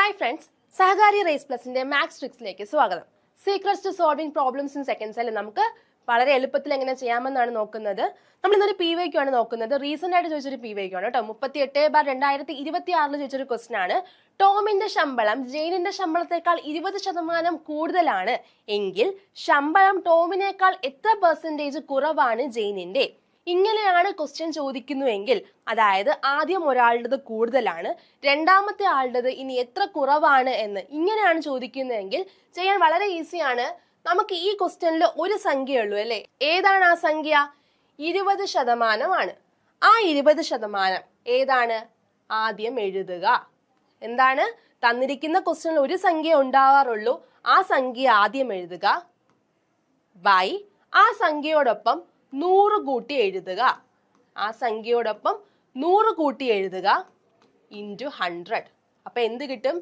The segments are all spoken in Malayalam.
ഹായ് ഫ്രണ്ട്സ്, സഹകാരി റേസ് പ്ലസിന്റെ മാത്സ് ട്രിക്സിലേക്ക് സ്വാഗതം. Secrets to solving problems in seconds അല്ലെ നമുക്ക് വളരെ എളുപ്പത്തിൽ എങ്ങനെ ചെയ്യാമെന്നാണ് നോക്കുന്നത്. നമ്മൾ ഇന്നൊരു PYQ ആണ് നോക്കുന്നത്. റീസെന്റ് ആയിട്ട് ചോദിച്ചൊരു PYQ ആണ് കേട്ടോ. 38/2026 ചോദിച്ചൊരു ക്വസ്റ്റൻ ആണ്. ടോമിന്റെ ശമ്പളം ജെയിനിന്റെ ശമ്പളത്തെക്കാൾ 20% കൂടുതലാണ് എങ്കിൽ ശമ്പളം ടോമിനേക്കാൾ എത്ര പെർസെന്റേജ് കുറവാണ് ജെയിനിന്റെ? ഇങ്ങനെയാണ് ക്വസ്റ്റ്യൻ ചോദിക്കുന്നുവെങ്കിൽ, അതായത് ആദ്യം ഒരാളുടേത് കൂടുതലാണ്, രണ്ടാമത്തെ ആളുടേത് ഇനി എത്ര കുറവാണ് എന്ന് ഇങ്ങനെയാണ് ചോദിക്കുന്നതെങ്കിൽ ചെയ്യാൻ വളരെ ഈസിയാണ്. നമുക്ക് ഈ ക്വസ്റ്റ്യനിൽ ഒരു സംഖ്യയുള്ളൂ അല്ലേ? ഏതാണ് ആ സംഖ്യ? 20% ആ 20% ഏതാണ്? ആദ്യം എഴുതുക. എന്താണ്? തന്നിരിക്കുന്ന ക്വസ്റ്റ്യനിൽ ഒരു സംഖ്യ ഉണ്ടാവാറുള്ളൂ, ആ സംഖ്യ ആദ്യം എഴുതുക. ബൈ ആ സംഖ്യയോടൊപ്പം 100 കൂട്ടി എഴുതുക. ആ സംഖ്യയോടൊപ്പം 100 കൂട്ടി എഴുതുക ഇൻറ്റു 100. അപ്പൊ എന്ത് കിട്ടും?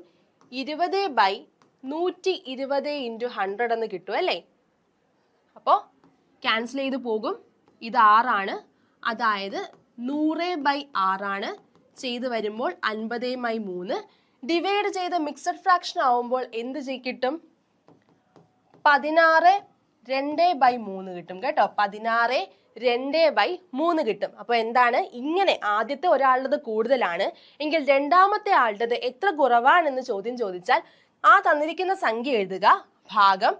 20/120 ഇൻറ്റു 100 എന്ന് കിട്ടും അല്ലേ? അപ്പോ ക്യാൻസൽ ചെയ്ത് പോകും. ഇത് 6 ആണ്, അതായത് 100/6 ആണ്. ചെയ്ത് വരുമ്പോൾ 50/3. ഡിവൈഡ് ചെയ്ത മിക്സഡ് ഫ്രാക്ഷൻ ആവുമ്പോൾ എന്ത് കിട്ടും? 16/2/3 കിട്ടും കേട്ടോ. 16/2/3 കിട്ടും. അപ്പൊ എന്താണ്? ഇങ്ങനെ ആദ്യത്തെ ഒരാളുടെ കൂടുതലാണ് എങ്കിൽ രണ്ടാമത്തെ ആളുടെ എത്ര കുറവാണെന്ന് ചോദ്യം ചോദിച്ചാൽ ആ തന്നിരിക്കുന്ന സംഖ്യ എഴുതുക, ഭാഗം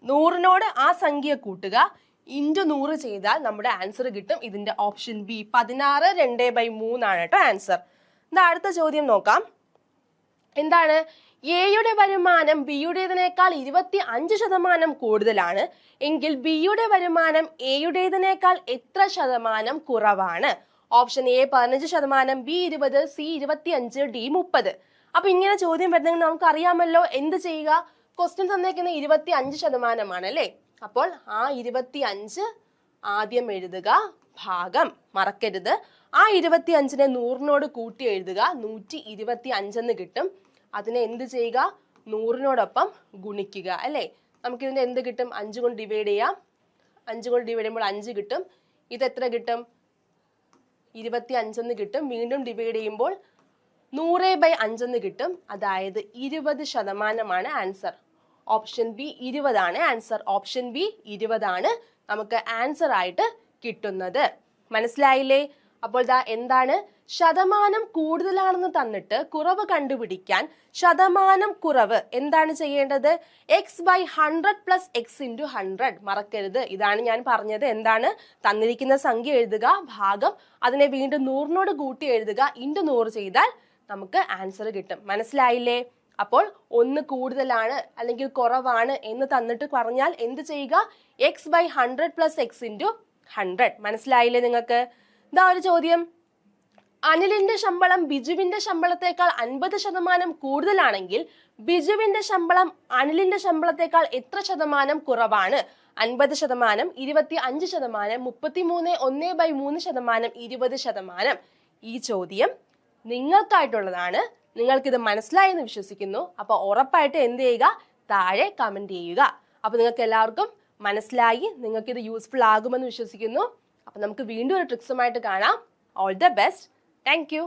100നോട് ആ സംഖ്യ കൂട്ടുക, ഇൻറ്റു 100 ചെയ്താൽ നമ്മുടെ ആൻസർ കിട്ടും. ഇതിന്റെ ഓപ്ഷൻ ബി 16/2/3 ആണ് കേട്ടോ ആൻസർ. എന്താ അടുത്ത ചോദ്യം നോക്കാം. എന്താണ്? എയുടെ വരുമാനം ബിയുടേതിനേക്കാൾ 25% കൂടുതലാണ് എങ്കിൽ ബിയുടെ വരുമാനം എയുടേതിനേക്കാൾ എത്ര ശതമാനം കുറവാണ്? Option A 15%, B 20, C 25, D 30. അപ്പൊ ഇങ്ങനെ ചോദ്യം വരുന്നെങ്കിൽ നമുക്ക് അറിയാമല്ലോ എന്ത് ചെയ്യുക. ക്വസ്റ്റ്യൻ തന്നേക്കുന്ന 25% അല്ലേ? അപ്പോൾ ആ 25 ആദ്യം എഴുതുക, ഭാഗം മറക്കരുത്. ആ 25നെ 100നോട് കൂട്ടി എഴുതുക, 125 എന്ന് കിട്ടും. അതിനെ എന്ത് ചെയ്യുക? 100നോടൊപ്പം ഗുണിക്കുക അല്ലേ? നമുക്കിതിന്റെ എന്ത് കിട്ടും? 5 കൊണ്ട് ഡിവൈഡ് ചെയ്യാം. 5 കൊണ്ട് ഡിവൈഡ് ചെയ്യുമ്പോൾ 5 കിട്ടും. ഇത് എത്ര കിട്ടും? 25 എന്ന് കിട്ടും. വീണ്ടും ഡിവൈഡ് ചെയ്യുമ്പോൾ 100/5 എന്ന് കിട്ടും. അതായത് 20% ആൻസർ. ഓപ്ഷൻ ബി 20 ആണ് ആൻസർ. ഓപ്ഷൻ ബി 20 ആണ് നമുക്ക് ആൻസർ ആയിട്ട് കിട്ടുന്നത്. മനസ്സിലായില്ലേ? അപ്പോൾ എന്താണ്? ശതമാനം കൂടുതലാണെന്ന് തന്നിട്ട് കുറവ് കണ്ടുപിടിക്കാൻ ശതമാനം കുറവ് എന്താണ് ചെയ്യേണ്ടത്? x/100 + x × 100. മറക്കരുത്, ഇതാണ് ഞാൻ പറഞ്ഞത്. എന്താണ്? തന്നിരിക്കുന്ന സംഖ്യ എഴുതുക, ഭാഗം അതിനെ വീണ്ടും 100നോട് കൂട്ടി എഴുതുക, ഇൻറ്റു 100 ചെയ്താൽ നമുക്ക് ആൻസർ കിട്ടും. മനസ്സിലായില്ലേ? അപ്പോൾ ഒന്ന് കൂടുതലാണ് അല്ലെങ്കിൽ കുറവാണ് എന്ന് തന്നിട്ട് പറഞ്ഞാൽ എന്ത് ചെയ്യുക? x/100 + x × 100. മനസ്സിലായില്ലേ നിങ്ങൾക്ക്? ഇതാ ഒരു ചോദ്യം. അനിലിന്റെ ശമ്പളം ബിജുവിന്റെ ശമ്പളത്തെക്കാൾ 50% കൂടുതലാണെങ്കിൽ ബിജുവിന്റെ ശമ്പളം അനിലിന്റെ ശമ്പളത്തെക്കാൾ എത്ര ശതമാനം കുറവാണ്? 50%, 25%, 33, 1/3%, 20%. ഈ ചോദ്യം നിങ്ങൾക്കായിട്ടുള്ളതാണ്. നിങ്ങൾക്കിത് മനസ്സിലായെന്ന് വിശ്വസിക്കുന്നു. അപ്പൊ ഉറപ്പായിട്ട് എന്ത് ചെയ്യുക? താഴെ കമന്റ് ചെയ്യുക. അപ്പൊ നിങ്ങൾക്ക് എല്ലാവർക്കും മനസ്സിലായി, നിങ്ങൾക്ക് ഇത് യൂസ്ഫുൾ ആകുമെന്ന് വിശ്വസിക്കുന്നു. അപ്പൊ നമുക്ക് വീണ്ടും ഒരു ട്രിക്സുമായിട്ട് കാണാം. All the best. Thank you.